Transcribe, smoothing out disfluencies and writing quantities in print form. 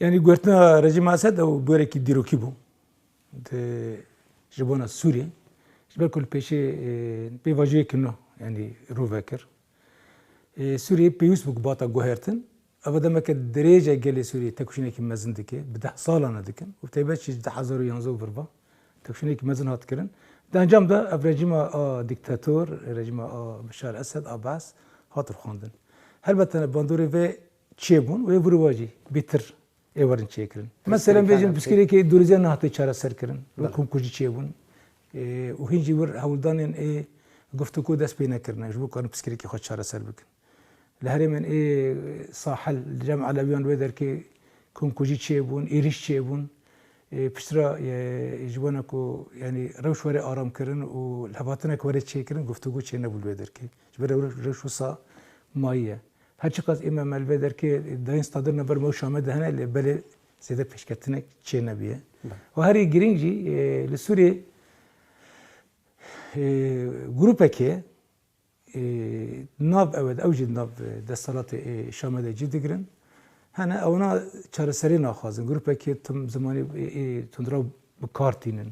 يعني قلتنا رجيم أسد أو بورك ديروكي بو جبونا سوريا جبال كل بيشي بيواجه كنو يعني روفاكر سوريا بيوس بقباطة جوهرتن أبدا ما كانت درجة جالي سوريا تكوشينك مزن دكي بده صالنا دكن وبتبقى ده حزارو ينزو بربا تكوشينك مزن هات كرن ده انجام ده رجيم ديكتاتور رجيم بشار الأسد عباس هاتر خواندن هل بتنا باندوري في تشيبون ويبرواجي بيتر ايورن چیکرن مثلا بیجن بسکری که دوریزن نهاتی چاره سر کرن و کنکوژی چیبون و هنجی ور هولدانن گفتگو دست بی نکردن جو کارن بسکری که خود چاره سر بکن لهری من ساحل جمع لبیان ودر که کنکوژی چیبون ایریش چیبون پشترا جوانا کو یعنی روش وری آرام کردن و لحظاتنا کوری چیکرن گفتگو چی نبود ودر که جبر روش وصا مایه هرچی قاس امام البدر که داین استادر نبر مو شامل دهنه اللي بله زیاده پیشکتنه چه نبیه و هری گرینجی لسوری گروپه که ناب اود اوجد ناب دستالات شامل جدیگرن هنه اونا چهار سری ناخوازن گروپه که تم زمانی تندرا بکارتینن